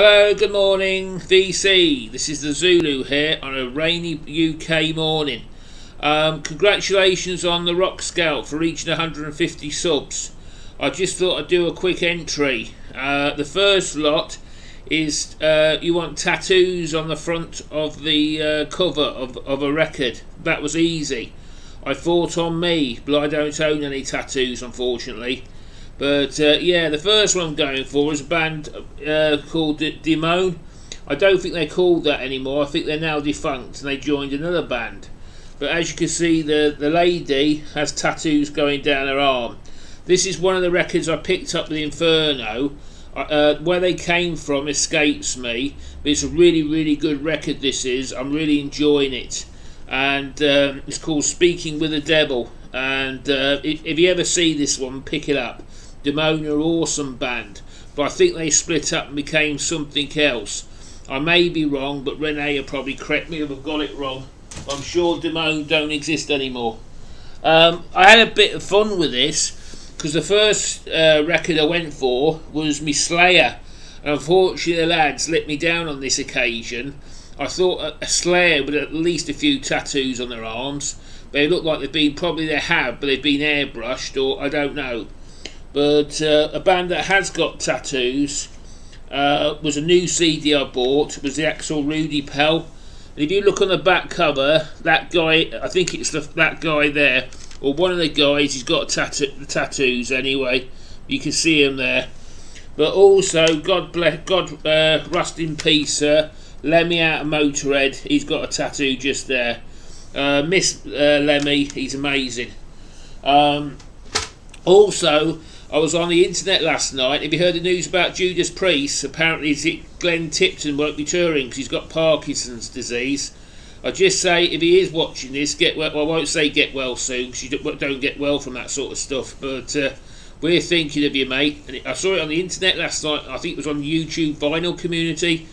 Hello, good morning VC. This is the Zulu here on a rainy UK morning. Congratulations on the Rock Scout for reaching 150 subs. I just thought I'd do a quick entry. The first lot is you want tattoos on the front of the cover of a record. That was easy. I thought on me, but I don't own any tattoos unfortunately. But yeah, the first one I'm going for is a band called Demone. I don't think they're called that anymore. I think they're now defunct and they joined another band. But as you can see, the lady has tattoos going down her arm. This is one of the records I picked up with Inferno. Where they came from escapes me, but it's a really good record this is. I'm really enjoying it. And it's called Speaking with the Devil. And if you ever see this one, pick it up. Demone are an awesome band, but I think they split up and became something else. I may be wrong, but Renee will probably correct me if I've got it wrong. I'm sure Demone don't exist anymore. I had a bit of fun with this because the first record I went for was me Slayer, and unfortunately the lads let me down on this occasion. I thought a Slayer with at least a few tattoos on their arms. They look like probably they have, but they've been airbrushed, or I don't know. But a band that has got tattoos was a new CD I bought, was the Axel Rudy Pell. And if you look on the back cover, that guy, I think it's that guy there, or one of the guys, he's got tattoos anyway. You can see him there. But also, God rest in peace, Lemmy out of Motorhead, he's got a tattoo just there. Miss Lemmy, he's amazing. Also, I was on the internet last night. Have you heard the news about Judas Priest? Apparently Glenn Tipton won't be touring because he's got Parkinson's disease. I just say, if he is watching this, get well. Well, I won't say get well soon because you don't get well from that sort of stuff. But we're thinking of you, mate. And I saw it on the internet last night. I think it was on the YouTube vinyl community.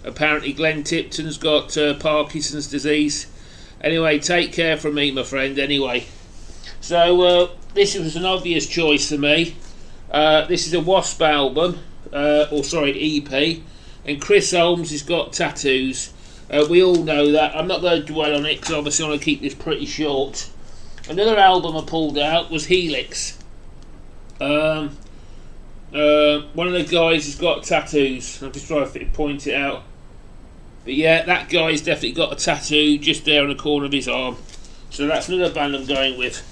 Apparently Glenn Tipton's got Parkinson's disease. Anyway, take care from me, my friend, anyway. So, this was an obvious choice for me. This is a Wasp album, or sorry, EP, and Chris Holmes has got tattoos. We all know that. I'm not going to dwell on it because obviously I want to keep this pretty short. Another album I pulled out was Helix. One of the guys has got tattoos. I'm just trying to point it out. But yeah, that guy's definitely got a tattoo just there on the corner of his arm. So that's another band I'm going with.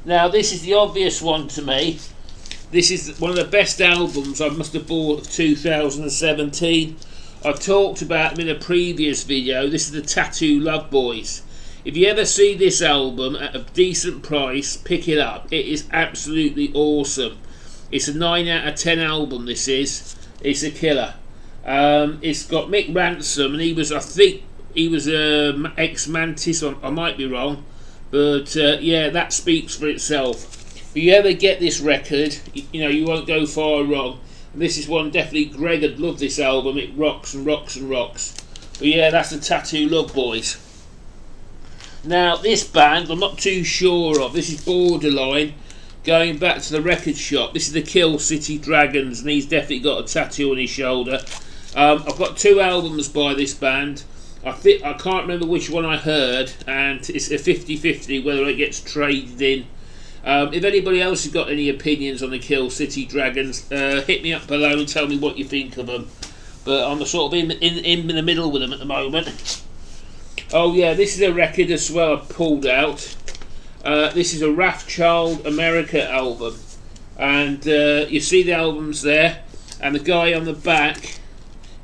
Now this is the obvious one to me. This is one of the best albums I must have bought of 2017. I've talked about them in a previous video. This is the Tattoo Love Boys. If you ever see this album at a decent price, pick it up. It is absolutely awesome. It's a 9 out of 10 album, this is. It's a killer. It's got Mick Ransom, and I think he was ex-Mantis, I might be wrong. But yeah, that speaks for itself. If you ever get this record, you know, you won't go far wrong. And this is one definitely Greg would love this album. It rocks and rocks and rocks. But yeah, that's the Tattoo Love Boys. Now this band I'm not too sure of. This is Borderline. Going back to the record shop, this is the Kill City Dragons, and he's definitely got a tattoo on his shoulder. I've got 2 albums by this band. I can't remember which one I heard, and it's a 50-50 whether it gets traded in. If anybody else has got any opinions on the Kill City Dragons, hit me up below and tell me what you think of them. But I'm sort of in the middle with them at the moment. Oh yeah, this is a record as well I pulled out. This is a Wrathchild America album, and you see the albums there, and the guy on the back,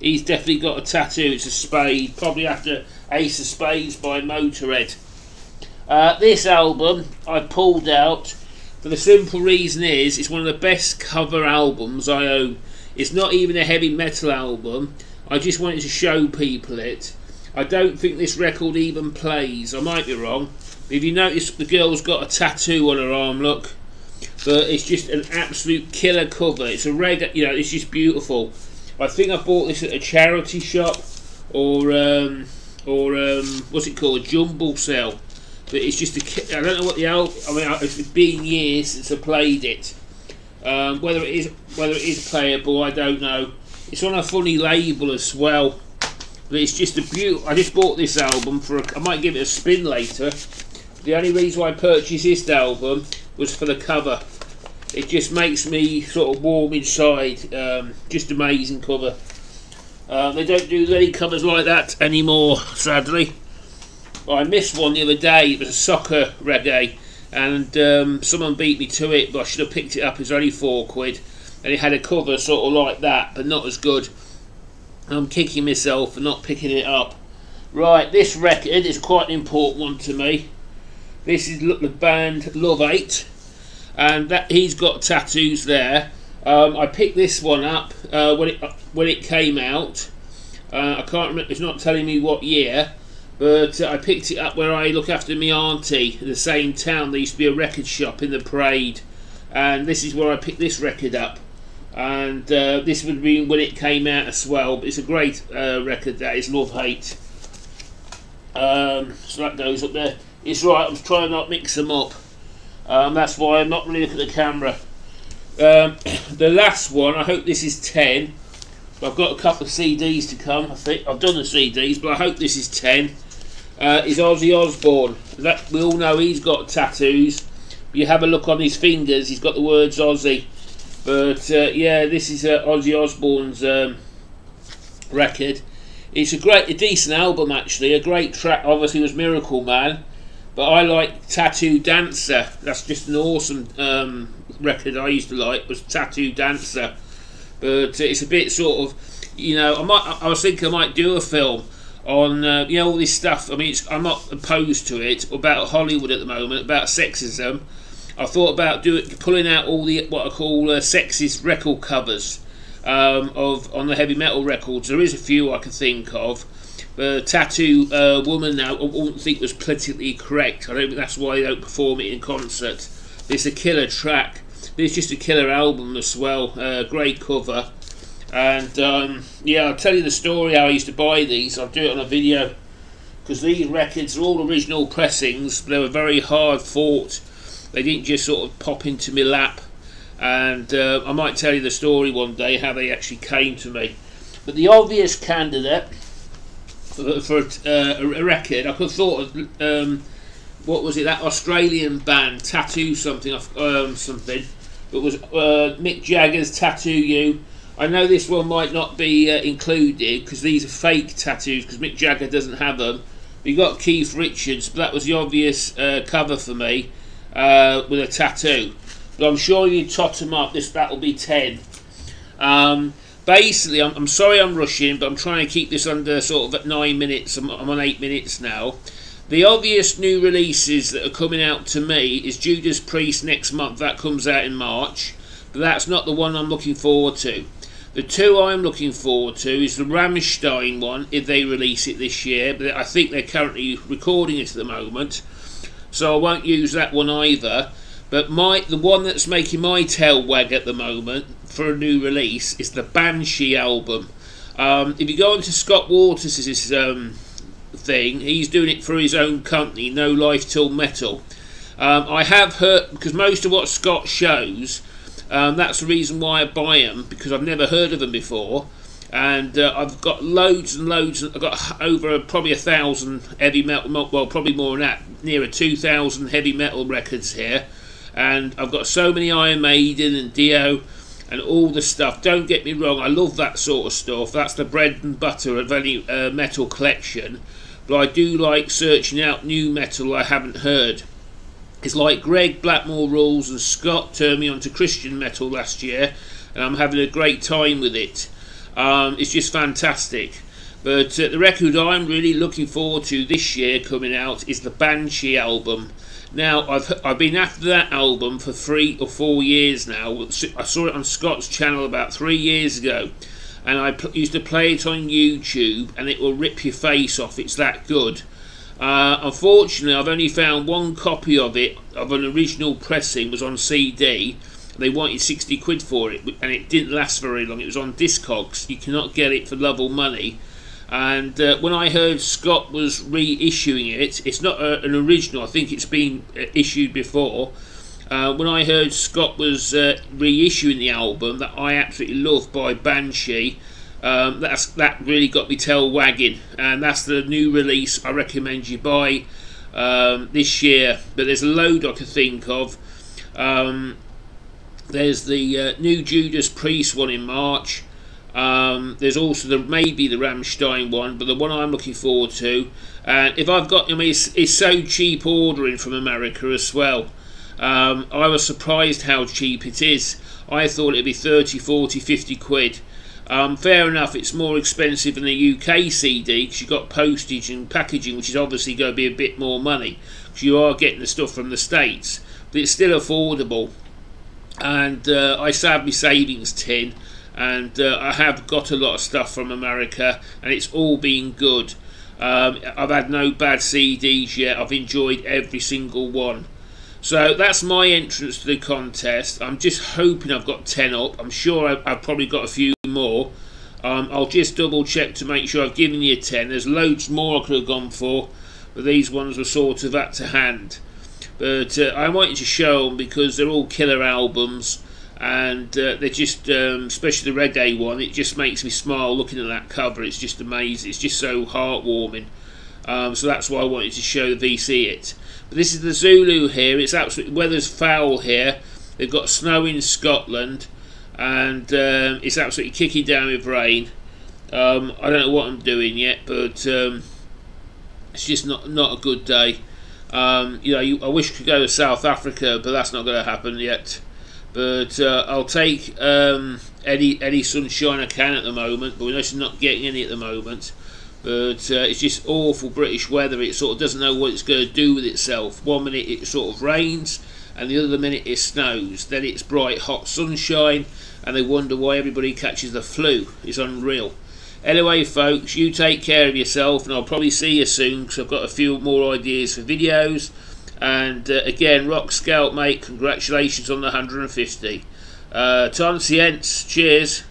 he's definitely got a tattoo. It's a spade, probably after Ace of Spades by Motorhead. This album I pulled out for the simple reason is it's one of the best cover albums I own. It's not even a heavy metal album. I just wanted to show people it. I don't think this record even plays. I might be wrong. If you notice, the girl's got a tattoo on her arm, look. But it's just an absolute killer cover. It's a reggae, you know, it's just beautiful. I think I bought this at a charity shop or what's it called, a jumble sale. But it's just I don't know what the album. I mean, it's been years since I played it. Whether it is playable, I don't know. It's on a funny label as well. But it's just a beautiful. I just bought this album I might give it a spin later. The only reason why I purchased this album was for the cover. It just makes me sort of warm inside. Just amazing cover. They don't do any covers like that anymore, sadly. I missed one the other day. It was a soccer reggae, and someone beat me to it, but I should have picked it up. It was only £4, and it had a cover sort of like that, but not as good. I'm kicking myself for not picking it up. Right, this record is quite an important one to me. This is the band Love 8, and he's got tattoos there. I picked this one up when it came out. I can't remember. It's not telling me what year, but I picked it up where I look after my auntie in the same town. There used to be a record shop in the Parade, and this is where I picked this record up. And this would be when it came out as well. But it's a great record. That is Love 8. So that goes up there. It's right. I'm trying not to mix them up. That's why I'm not really looking at the camera. The last one, I hope this is 10. I've got a couple of CDs to come. I think I've done the CDs, but I hope this is 10. Is Ozzy Osbourne. We all know he's got tattoos. You have a look on his fingers, he's got the words Ozzy. But yeah, this is Ozzy Osbourne's record. It's a decent album actually. A great track obviously was Miracle Man, but I like Tattoo Dancer. That's just an awesome record I used to like, was Tattoo Dancer. But it's a bit sort of, you know, I was thinking I might do a film on you know, all this stuff. I mean, I'm not opposed to it, about Hollywood at the moment, about sexism. I thought about pulling out all the what I call sexist record covers on the heavy metal records. There is a few I can think of. Tattoo Woman now, I wouldn't think was politically correct. I don't think that's why they don't perform it in concert. It's a killer track. It's just a killer album as well. Great cover. And yeah, I'll tell you the story how I used to buy these. I'll do it on a video, because these records are all original pressings. They were very hard fought. They didn't just sort of pop into my lap. And I might tell you the story one day how they actually came to me. But the obvious candidate for a record, I could have thought of what was it, that Australian band Tattoo something, something. It was Mick Jagger's Tattoo You. I know this one might not be included because these are fake tattoos, because Mick Jagger doesn't have them. We got Keith Richards, but that was the obvious cover for me with a tattoo. But I'm sure you tot them up. That'll be 10. Basically, I'm sorry I'm rushing, but I'm trying to keep this under sort of at 9 minutes. I'm on 8 minutes now. The obvious new releases that are coming out to me is Judas Priest next month. That comes out in March, but that's not the one I'm looking forward to. The two I'm looking forward to is the Rammstein one, if they release it this year, but I think they're currently recording it at the moment, so I won't use that one either. But the one that's making my tail wag at the moment for a new release is the Banshee album. If you go onto Scott Waters' thing, he's doing it for his own company, No Life Till Metal. I have heard, because most of what Scott shows, that's the reason why I buy them, because I've never heard of them before. And I've got loads and loads. I've got over probably 1,000 heavy metal, well, probably more than that, nearer 2,000 heavy metal records here. And I've got so many Iron Maiden and Dio and all the stuff. Don't get me wrong, I love that sort of stuff. That's the bread and butter of any metal collection. But I do like searching out new metal I haven't heard. It's like Greg Blackmore Rules and Scott turned me onto Christian metal last year, and I'm having a great time with it. It's just fantastic. But the record I'm really looking forward to this year coming out is the Banshee album. Now, I've been after that album for 3 or 4 years now. I saw it on Scott's channel about 3 years ago, and I used to play it on YouTube, and it will rip your face off. It's that good. Unfortunately, I've only found one copy of it, of an original pressing, was on CD. They wanted 60 quid for it, and it didn't last very long. It was on Discogs. You cannot get it for love or money. And when I heard Scott was reissuing it, it's not an original, I think it's been issued before. When I heard Scott was reissuing the album that I absolutely love by Banshee, That really got me tail wagging, and that's the new release I recommend you buy this year. But there's a load I can think of. There's the new Judas Priest one in March. There's also maybe the Rammstein one, but the one I'm looking forward to. And if I've got, it's so cheap ordering from America as well. I was surprised how cheap it is. I thought it'd be 30, 40, 50 quid. Fair enough, it's more expensive than the UK CD because you've got postage and packaging, which is obviously going to be a bit more money because you are getting the stuff from the States, but it's still affordable. And I saved my savings tin, and I have got a lot of stuff from America, and it's all been good. I've had no bad CDs yet. I've enjoyed every single one. So that's my entrance to the contest. I'm just hoping I've got 10 up. I'm sure I've probably got a few more. I'll just double check to make sure I've given you 10. There's loads more I could have gone for, but these ones were sort of at to hand. But I wanted to show them because they're all killer albums, and they're just, especially the Reggae one, it just makes me smile looking at that cover. It's just amazing. It's just so heartwarming. So that's why I wanted to show the VC it. But this is the Zulu here. It's absolutely, weather's foul here. They've got snow in Scotland, and it's absolutely kicking down with rain. I don't know what I'm doing yet, but it's just not a good day. I wish I could go to South Africa, but that's not going to happen yet. But I'll take any sunshine I can at the moment, but we're just not getting any at the moment. But it's just awful British weather. It sort of doesn't know what it's going to do with itself. One minute it sort of rains, and the other minute it snows. Then it's bright hot sunshine, and they wonder why everybody catches the flu. It's unreal. Anyway folks, you take care of yourself, and I'll probably see you soon because I've got a few more ideas for videos. And again, Rock Scout mate, congratulations on the 150. Ton Cience, cheers.